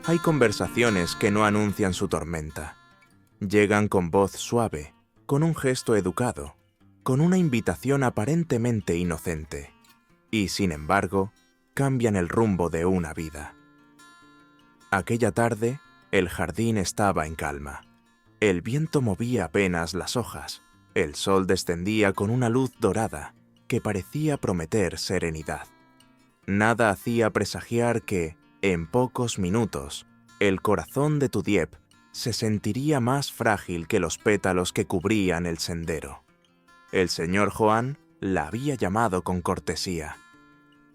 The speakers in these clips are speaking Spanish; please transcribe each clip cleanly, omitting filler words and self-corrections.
Hay conversaciones que no anuncian su tormenta. Llegan con voz suave, con un gesto educado, con una invitación aparentemente inocente, y sin embargo, cambian el rumbo de una vida. Aquella tarde, el jardín estaba en calma. El viento movía apenas las hojas. El sol descendía con una luz dorada que parecía prometer serenidad. Nada hacía presagiar que, en pocos minutos, el corazón de Tudiep se sentiría más frágil que los pétalos que cubrían el sendero. El señor Joan la había llamado con cortesía.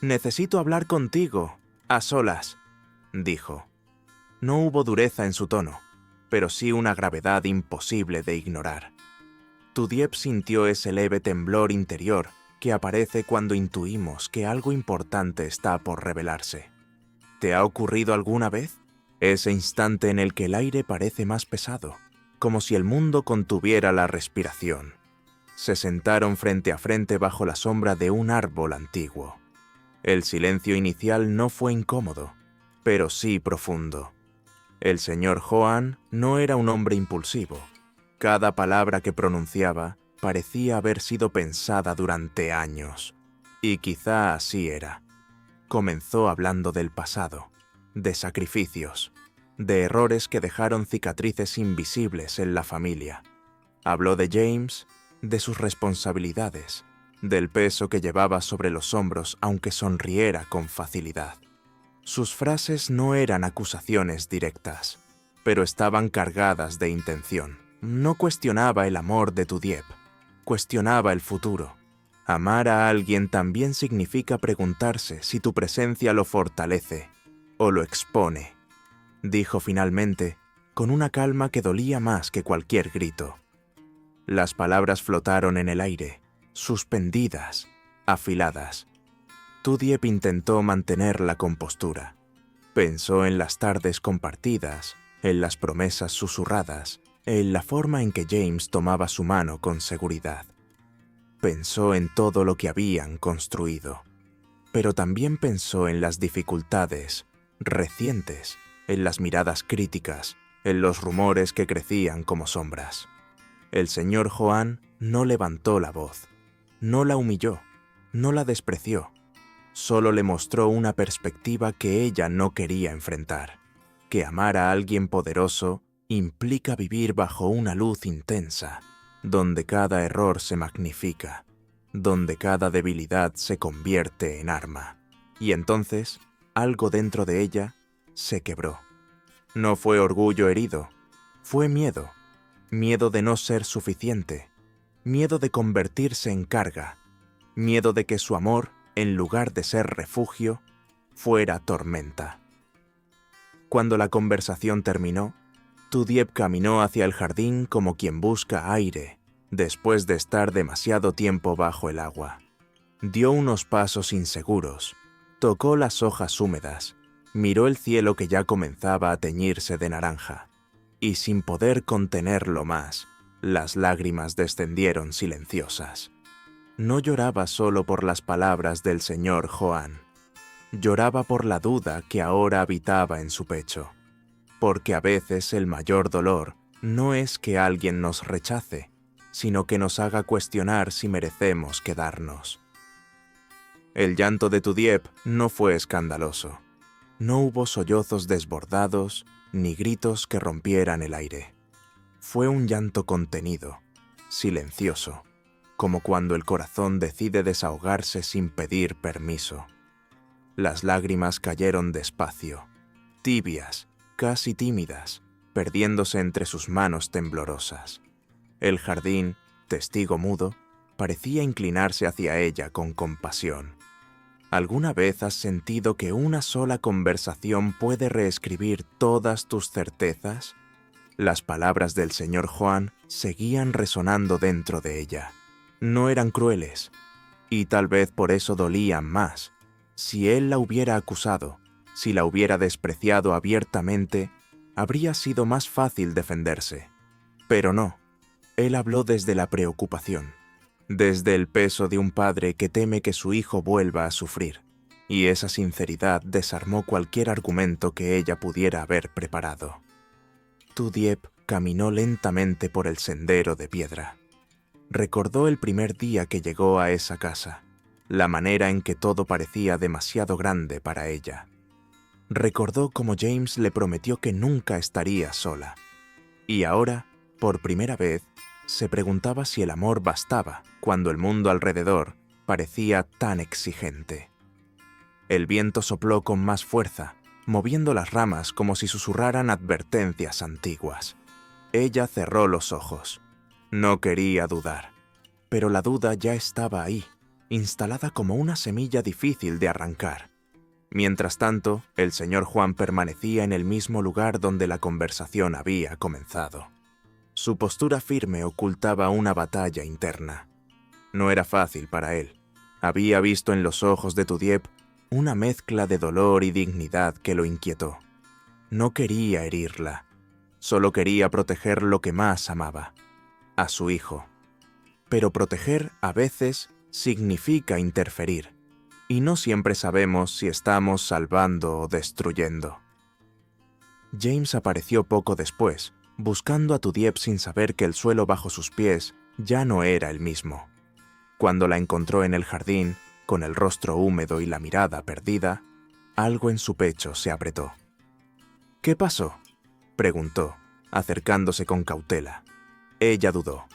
«Necesito hablar contigo, a solas», dijo. No hubo dureza en su tono, pero sí una gravedad imposible de ignorar. Tudiep sintió ese leve temblor interior que aparece cuando intuimos que algo importante está por revelarse. ¿Te ha ocurrido alguna vez? Ese instante en el que el aire parece más pesado, como si el mundo contuviera la respiración. Se sentaron frente a frente bajo la sombra de un árbol antiguo. El silencio inicial no fue incómodo, pero sí profundo. El señor Joan no era un hombre impulsivo. Cada palabra que pronunciaba parecía haber sido pensada durante años. Y quizá así era. Comenzó hablando del pasado, de sacrificios, de errores que dejaron cicatrices invisibles en la familia. Habló de James, de sus responsabilidades, del peso que llevaba sobre los hombros aunque sonriera con facilidad. Sus frases no eran acusaciones directas, pero estaban cargadas de intención. No cuestionaba el amor de Tudiep, cuestionaba el futuro. Amar a alguien también significa preguntarse si tu presencia lo fortalece o lo expone, dijo finalmente, con una calma que dolía más que cualquier grito. Las palabras flotaron en el aire, suspendidas, afiladas. Tudiep intentó mantener la compostura. Pensó en las tardes compartidas, en las promesas susurradas, en la forma en que James tomaba su mano con seguridad. Pensó en todo lo que habían construido, pero también pensó en las dificultades recientes, en las miradas críticas, en los rumores que crecían como sombras. El señor Joan no levantó la voz, no la humilló, no la despreció. Solo le mostró una perspectiva que ella no quería enfrentar, que amar a alguien poderoso implica vivir bajo una luz intensa, donde cada error se magnifica, donde cada debilidad se convierte en arma. Y entonces, algo dentro de ella se quebró. No fue orgullo herido, fue miedo, miedo de no ser suficiente, miedo de convertirse en carga, miedo de que su amor, en lugar de ser refugio, fuera tormenta. Cuando la conversación terminó, Tudiep caminó hacia el jardín como quien busca aire, después de estar demasiado tiempo bajo el agua. Dio unos pasos inseguros, tocó las hojas húmedas, miró el cielo que ya comenzaba a teñirse de naranja, y sin poder contenerlo más, las lágrimas descendieron silenciosas. No lloraba solo por las palabras del señor Joan. Lloraba por la duda que ahora habitaba en su pecho. Porque a veces el mayor dolor no es que alguien nos rechace, sino que nos haga cuestionar si merecemos quedarnos. El llanto de Tudiep no fue escandaloso. No hubo sollozos desbordados ni gritos que rompieran el aire. Fue un llanto contenido, silencioso, como cuando el corazón decide desahogarse sin pedir permiso. Las lágrimas cayeron despacio, tibias, casi tímidas, perdiéndose entre sus manos temblorosas. El jardín, testigo mudo, parecía inclinarse hacia ella con compasión. ¿Alguna vez has sentido que una sola conversación puede reescribir todas tus certezas? Las palabras del señor Joan seguían resonando dentro de ella. No eran crueles, y tal vez por eso dolían más. Si él la hubiera acusado, si la hubiera despreciado abiertamente, habría sido más fácil defenderse. Pero no, él habló desde la preocupación, desde el peso de un padre que teme que su hijo vuelva a sufrir. y esa sinceridad desarmó cualquier argumento que ella pudiera haber preparado. Tu Diep caminó lentamente por el sendero de piedra. Recordó el primer día que llegó a esa casa, la manera en que todo parecía demasiado grande para ella. Recordó cómo James le prometió que nunca estaría sola. Y ahora, por primera vez, se preguntaba si el amor bastaba cuando el mundo alrededor parecía tan exigente. El viento sopló con más fuerza, moviendo las ramas como si susurraran advertencias antiguas. Ella cerró los ojos. No quería dudar, pero la duda ya estaba ahí, instalada como una semilla difícil de arrancar. Mientras tanto, el señor Juan permanecía en el mismo lugar donde la conversación había comenzado. Su postura firme ocultaba una batalla interna. No era fácil para él. Había visto en los ojos de Tu Diep una mezcla de dolor y dignidad que lo inquietó. No quería herirla, solo quería proteger lo que más amaba, a su hijo. Pero proteger a veces significa interferir, y no siempre sabemos si estamos salvando o destruyendo. James apareció poco después, buscando a Tu Diep sin saber que el suelo bajo sus pies ya no era el mismo. Cuando la encontró en el jardín, con el rostro húmedo y la mirada perdida, algo en su pecho se apretó. «¿Qué pasó?», preguntó, acercándose con cautela. Ella dudó.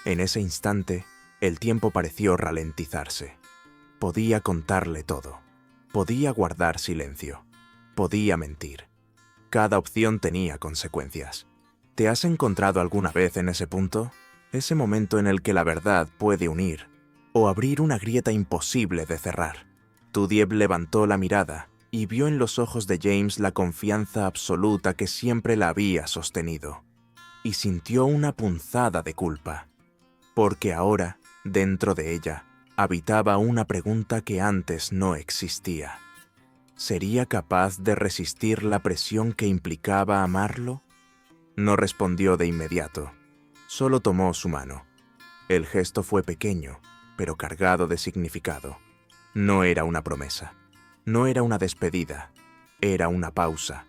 En ese instante, el tiempo pareció ralentizarse. Podía contarle todo. Podía guardar silencio. Podía mentir. Cada opción tenía consecuencias. ¿Te has encontrado alguna vez en ese punto? Ese momento en el que la verdad puede unir o abrir una grieta imposible de cerrar. Tu Diep levantó la mirada y vio en los ojos de James la confianza absoluta que siempre la había sostenido. Y sintió una punzada de culpa, porque ahora, dentro de ella, habitaba una pregunta que antes no existía. ¿Sería capaz de resistir la presión que implicaba amarlo? No respondió de inmediato, solo tomó su mano. El gesto fue pequeño, pero cargado de significado. No era una promesa, no era una despedida, era una pausa,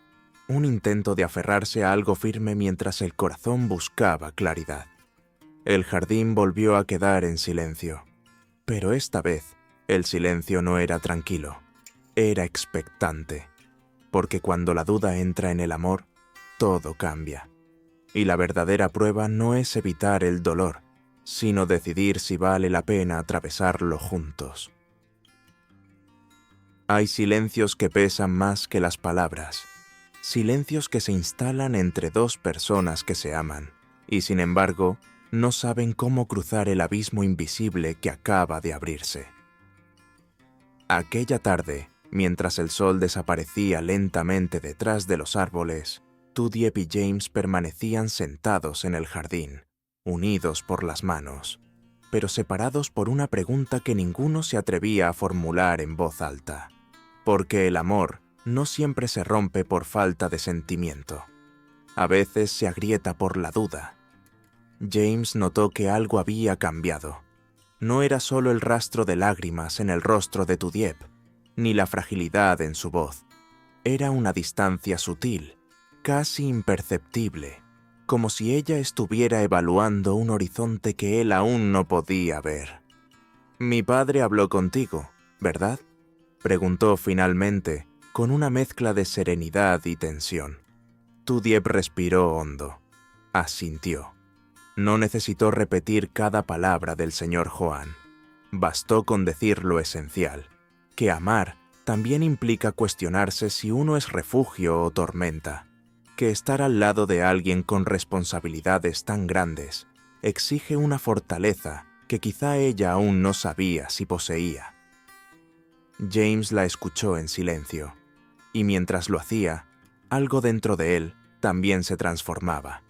un intento de aferrarse a algo firme mientras el corazón buscaba claridad. El jardín volvió a quedar en silencio, pero esta vez el silencio no era tranquilo, era expectante, porque cuando la duda entra en el amor, todo cambia. Y la verdadera prueba no es evitar el dolor, sino decidir si vale la pena atravesarlo juntos. Hay silencios que pesan más que las palabras, silencios que se instalan entre dos personas que se aman, y sin embargo, no saben cómo cruzar el abismo invisible que acaba de abrirse. Aquella tarde, mientras el sol desaparecía lentamente detrás de los árboles, Tu Diep y James permanecían sentados en el jardín, unidos por las manos, pero separados por una pregunta que ninguno se atrevía a formular en voz alta. Porque el amor no siempre se rompe por falta de sentimiento. A veces se agrieta por la duda. James notó que algo había cambiado. No era solo el rastro de lágrimas en el rostro de Tu Diep, ni la fragilidad en su voz. Era una distancia sutil, casi imperceptible, como si ella estuviera evaluando un horizonte que él aún no podía ver. «Mi padre habló contigo, ¿verdad?», preguntó finalmente, con una mezcla de serenidad y tensión. Tu Diep respiró hondo. Asintió. No necesitó repetir cada palabra del señor Juan. Bastó con decir lo esencial, que amar también implica cuestionarse si uno es refugio o tormenta, que estar al lado de alguien con responsabilidades tan grandes exige una fortaleza que quizá ella aún no sabía si poseía. James la escuchó en silencio, y mientras lo hacía, algo dentro de él también se transformaba.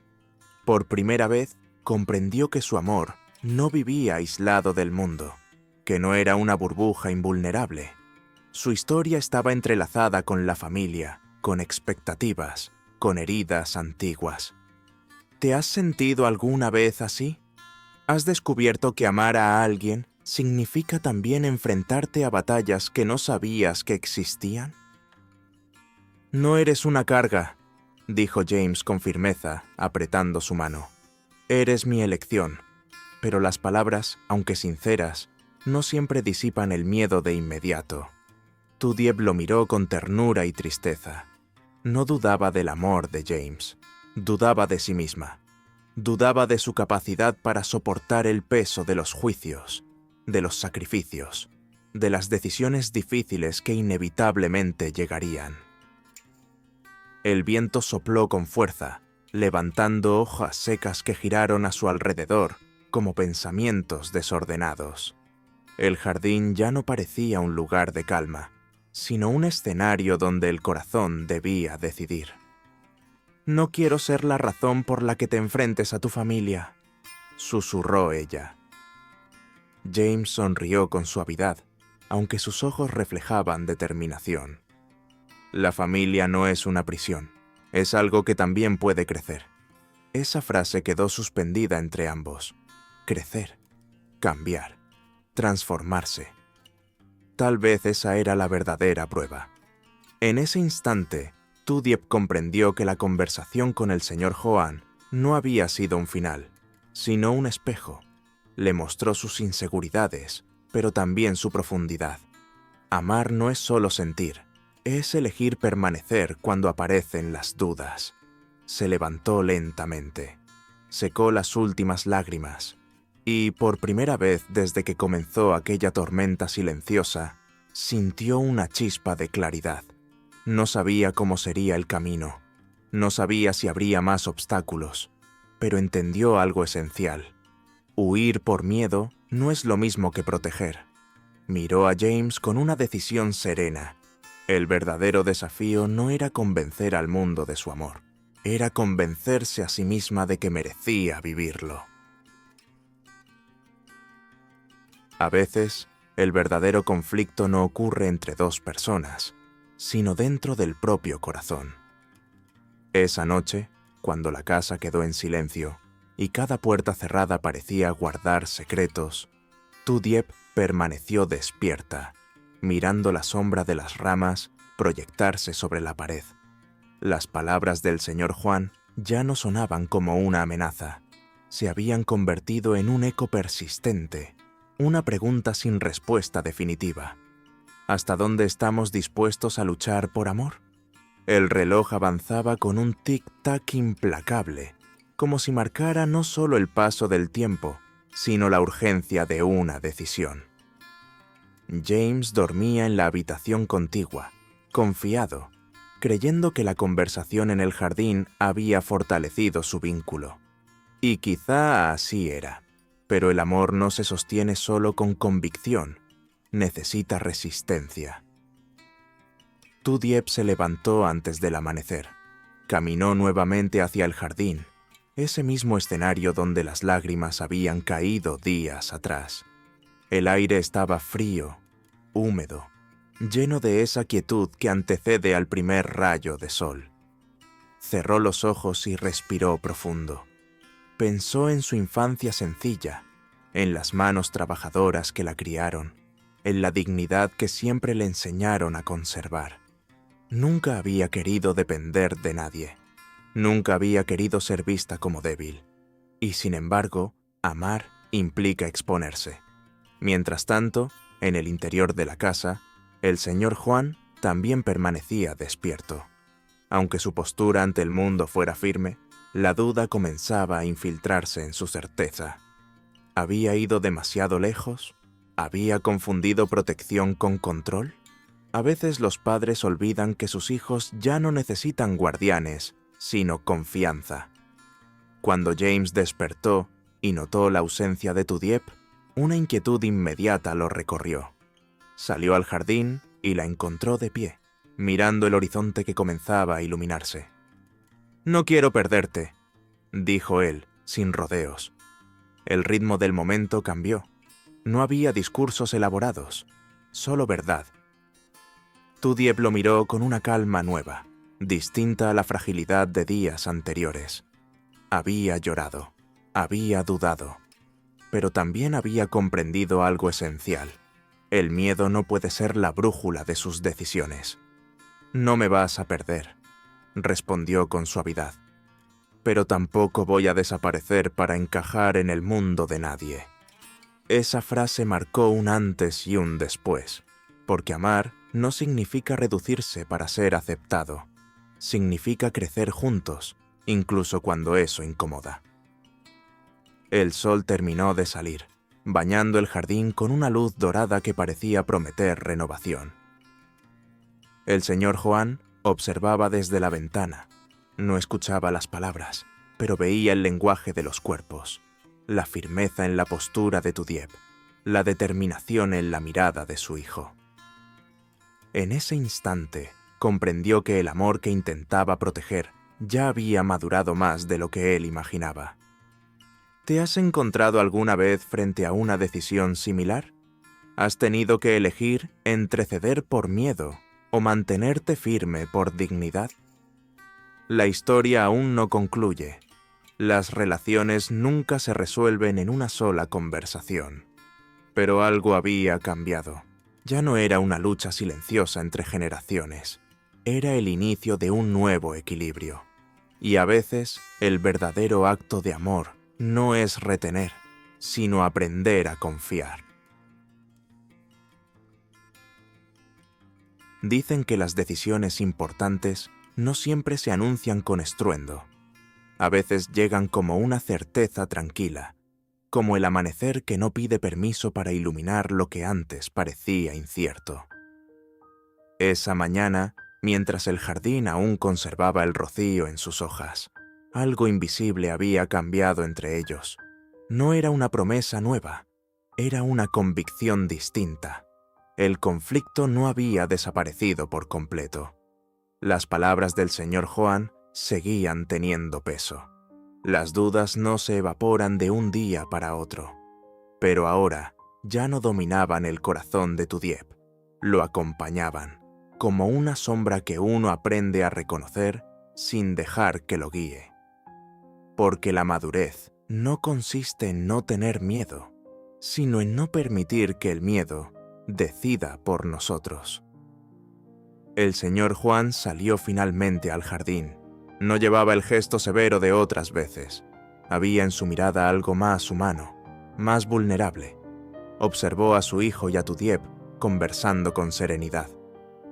Por primera vez, comprendió que su amor no vivía aislado del mundo, que no era una burbuja invulnerable. Su historia estaba entrelazada con la familia, con expectativas, con heridas antiguas. ¿Te has sentido alguna vez así? ¿Has descubierto que amar a alguien ¿significa también enfrentarte a batallas que no sabías que existían? No eres una carga, dijo James con firmeza, apretando su mano. Eres mi elección, pero las palabras, aunque sinceras, no siempre disipan el miedo de inmediato. Tudiep lo miró con ternura y tristeza. No dudaba del amor de James, dudaba de sí misma. Dudaba de su capacidad para soportar el peso de los juicios, de los sacrificios, de las decisiones difíciles que inevitablemente llegarían. El viento sopló con fuerza, levantando hojas secas que giraron a su alrededor como pensamientos desordenados. El jardín ya no parecía un lugar de calma, sino un escenario donde el corazón debía decidir. «No quiero ser la razón por la que te enfrentes a tu familia», susurró ella. James sonrió con suavidad, aunque sus ojos reflejaban determinación. La familia no es una prisión, es algo que también puede crecer. Esa frase quedó suspendida entre ambos. Crecer, cambiar, transformarse. Tal vez esa era la verdadera prueba. En ese instante, Tudiep comprendió que la conversación con el señor Hoan no había sido un final, sino un espejo. Le mostró sus inseguridades, pero también su profundidad. Amar no es solo sentir, es elegir permanecer cuando aparecen las dudas. Se levantó lentamente, secó las últimas lágrimas, y por primera vez desde que comenzó aquella tormenta silenciosa, sintió una chispa de claridad. No sabía cómo sería el camino, no sabía si habría más obstáculos, pero entendió algo esencial. Huir por miedo no es lo mismo que proteger. Miró a James con una decisión serena. El verdadero desafío no era convencer al mundo de su amor, era convencerse a sí misma de que merecía vivirlo. A veces, el verdadero conflicto no ocurre entre dos personas, sino dentro del propio corazón. Esa noche, cuando la casa quedó en silencio y cada puerta cerrada parecía guardar secretos, Tudiep permaneció despierta, mirando la sombra de las ramas proyectarse sobre la pared. Las palabras del señor Juan ya no sonaban como una amenaza, se habían convertido en un eco persistente, una pregunta sin respuesta definitiva. ¿Hasta dónde estamos dispuestos a luchar por amor? El reloj avanzaba con un tic-tac implacable, como si marcara no solo el paso del tiempo, sino la urgencia de una decisión. James dormía en la habitación contigua, confiado, creyendo que la conversación en el jardín había fortalecido su vínculo. Y quizá así era, pero el amor no se sostiene solo con convicción, necesita resistencia. Tudiep se levantó antes del amanecer. Caminó nuevamente hacia el jardín, ese mismo escenario donde las lágrimas habían caído días atrás. El aire estaba frío, húmedo, lleno de esa quietud que antecede al primer rayo de sol. Cerró los ojos y respiró profundo. Pensó en su infancia sencilla, en las manos trabajadoras que la criaron, en la dignidad que siempre le enseñaron a conservar. Nunca había querido depender de nadie. Nunca había querido ser vista como débil. Y sin embargo, amar implica exponerse. Mientras tanto, en el interior de la casa, el señor Juan también permanecía despierto. Aunque su postura ante el mundo fuera firme, la duda comenzaba a infiltrarse en su certeza. ¿Había ido demasiado lejos? ¿Había confundido protección con control? A veces los padres olvidan que sus hijos ya no necesitan guardianes, sino confianza. Cuando James despertó y notó la ausencia de Tudiep, una inquietud inmediata lo recorrió. Salió al jardín y la encontró de pie, mirando el horizonte que comenzaba a iluminarse. «No quiero perderte», dijo él, sin rodeos. El ritmo del momento cambió. No había discursos elaborados, solo verdad. Tudiep lo miró con una calma nueva, distinta a la fragilidad de días anteriores. Había llorado, había dudado, pero también había comprendido algo esencial. El miedo no puede ser la brújula de sus decisiones. «No me vas a perder», respondió con suavidad. «Pero tampoco voy a desaparecer para encajar en el mundo de nadie». Esa frase marcó un antes y un después, porque amar no significa reducirse para ser aceptado. Significa crecer juntos, incluso cuando eso incomoda. El sol terminó de salir, bañando el jardín con una luz dorada que parecía prometer renovación. El señor Juan observaba desde la ventana. No escuchaba las palabras, pero veía el lenguaje de los cuerpos, la firmeza en la postura de Tudiep, la determinación en la mirada de su hijo. En ese instante, comprendió que el amor que intentaba proteger ya había madurado más de lo que él imaginaba. ¿Te has encontrado alguna vez frente a una decisión similar? ¿Has tenido que elegir entre ceder por miedo o mantenerte firme por dignidad? La historia aún no concluye. Las relaciones nunca se resuelven en una sola conversación. Pero algo había cambiado. Ya no era una lucha silenciosa entre generaciones. Era el inicio de un nuevo equilibrio. Y a veces, el verdadero acto de amor no es retener, sino aprender a confiar. Dicen que las decisiones importantes no siempre se anuncian con estruendo. A veces llegan como una certeza tranquila, como el amanecer que no pide permiso para iluminar lo que antes parecía incierto. Esa mañana, mientras el jardín aún conservaba el rocío en sus hojas, algo invisible había cambiado entre ellos. No era una promesa nueva, era una convicción distinta. El conflicto no había desaparecido por completo. Las palabras del señor Juan seguían teniendo peso. Las dudas no se evaporan de un día para otro. Pero ahora ya no dominaban el corazón de Tudiep, lo acompañaban, como una sombra que uno aprende a reconocer sin dejar que lo guíe. Porque la madurez no consiste en no tener miedo, sino en no permitir que el miedo decida por nosotros. El señor Juan salió finalmente al jardín. No llevaba el gesto severo de otras veces. Había en su mirada algo más humano, más vulnerable. Observó a su hijo y a Tudiep conversando con serenidad.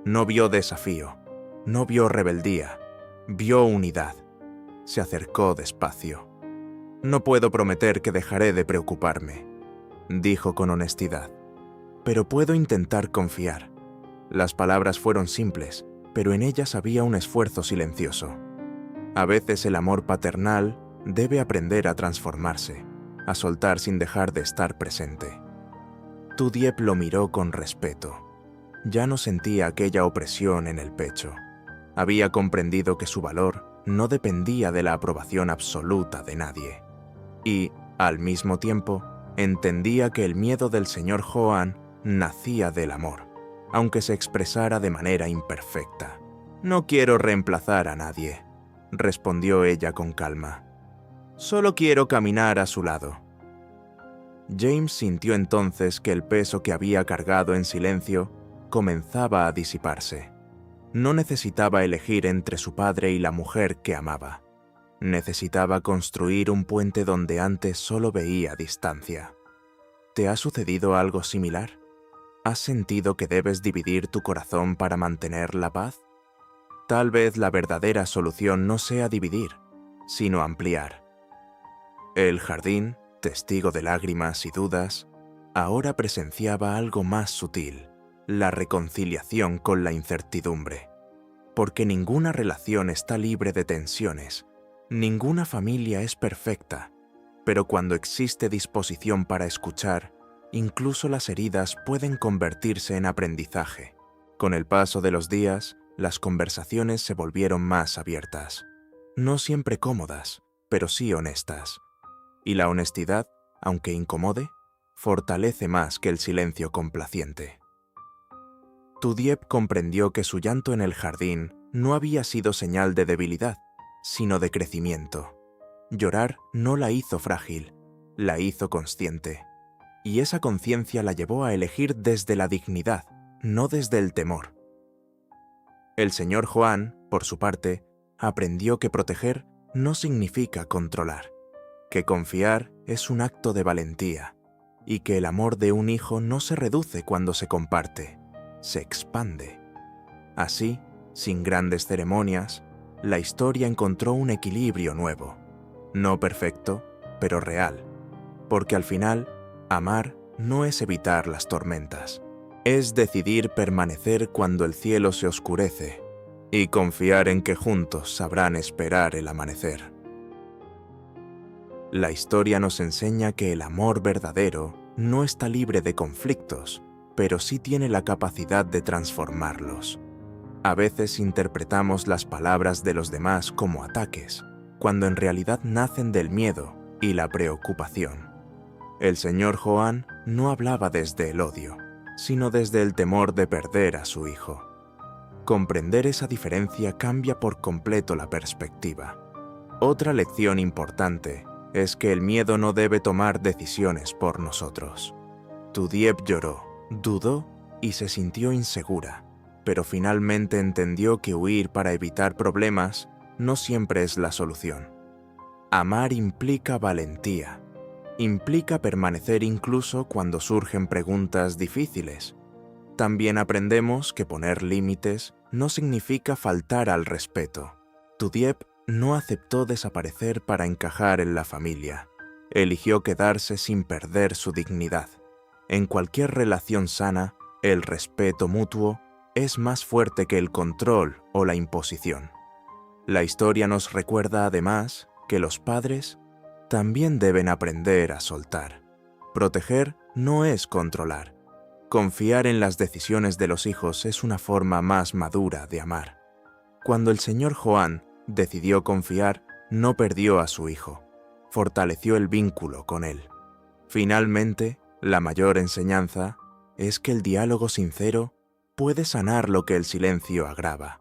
No vio desafío, no vio rebeldía, vio unidad. Se acercó despacio. «No puedo prometer que dejaré de preocuparme», dijo con honestidad. «Pero puedo intentar confiar». Las palabras fueron simples, pero en ellas había un esfuerzo silencioso. A veces el amor paternal debe aprender a transformarse, a soltar sin dejar de estar presente. Tudiep lo miró con respeto. Ya no sentía aquella opresión en el pecho. Había comprendido que su valor no dependía de la aprobación absoluta de nadie. Y, al mismo tiempo, entendía que el miedo del señor Juan nacía del amor, aunque se expresara de manera imperfecta. «No quiero reemplazar a nadie», respondió ella con calma. «Solo quiero caminar a su lado». James sintió entonces que el peso que había cargado en silencio comenzaba a disiparse. No necesitaba elegir entre su padre y la mujer que amaba. Necesitaba construir un puente donde antes solo veía distancia. ¿Te ha sucedido algo similar? ¿Has sentido que debes dividir tu corazón para mantener la paz? Tal vez la verdadera solución no sea dividir, sino ampliar. El jardín, testigo de lágrimas y dudas, ahora presenciaba algo más sutil, la reconciliación con la incertidumbre. Porque ninguna relación está libre de tensiones, ninguna familia es perfecta, pero cuando existe disposición para escuchar, incluso las heridas pueden convertirse en aprendizaje. Con el paso de los días, las conversaciones se volvieron más abiertas. No siempre cómodas, pero sí honestas. Y la honestidad, aunque incomode, fortalece más que el silencio complaciente. Tudiep comprendió que su llanto en el jardín no había sido señal de debilidad, sino de crecimiento. Llorar no la hizo frágil, la hizo consciente, y esa conciencia la llevó a elegir desde la dignidad, no desde el temor. El señor Juan, por su parte, aprendió que proteger no significa controlar, que confiar es un acto de valentía, y que el amor de un hijo no se reduce cuando se comparte, se expande. Así, sin grandes ceremonias, la historia encontró un equilibrio nuevo, no perfecto, pero real, porque al final, amar no es evitar las tormentas, es decidir permanecer cuando el cielo se oscurece y confiar en que juntos sabrán esperar el amanecer. La historia nos enseña que el amor verdadero no está libre de conflictos, pero sí tiene la capacidad de transformarlos. A veces interpretamos las palabras de los demás como ataques, cuando en realidad nacen del miedo y la preocupación. El señor Juan no hablaba desde el odio, sino desde el temor de perder a su hijo. Comprender esa diferencia cambia por completo la perspectiva. Otra lección importante es que el miedo no debe tomar decisiones por nosotros. Tudiep lloró, dudó y se sintió insegura, pero finalmente entendió que huir para evitar problemas no siempre es la solución. Amar implica valentía, implica permanecer incluso cuando surgen preguntas difíciles. También aprendemos que poner límites no significa faltar al respeto. Tudiep no aceptó desaparecer para encajar en la familia. Eligió quedarse sin perder su dignidad. En cualquier relación sana, el respeto mutuo es más fuerte que el control o la imposición. La historia nos recuerda además que los padres también deben aprender a soltar. Proteger no es controlar. Confiar en las decisiones de los hijos es una forma más madura de amar. Cuando el señor Juan decidió confiar, no perdió a su hijo, fortaleció el vínculo con él. Finalmente, la mayor enseñanza es que el diálogo sincero puede sanar lo que el silencio agrava.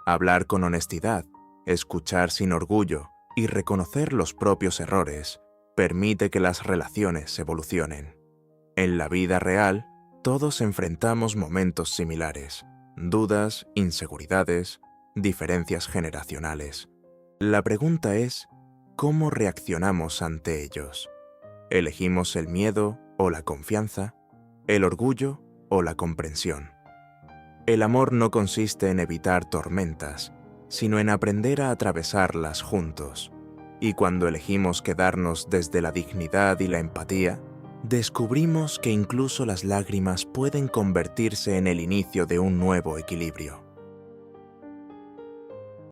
Hablar con honestidad, escuchar sin orgullo y reconocer los propios errores permite que las relaciones evolucionen. En la vida real, todos enfrentamos momentos similares, dudas, inseguridades, diferencias generacionales. La pregunta es, ¿cómo reaccionamos ante ellos? ¿Elegimos el miedo o la confianza, el orgullo o la comprensión? El amor no consiste en evitar tormentas, sino en aprender a atravesarlas juntos. Y cuando elegimos quedarnos desde la dignidad y la empatía, descubrimos que incluso las lágrimas pueden convertirse en el inicio de un nuevo equilibrio.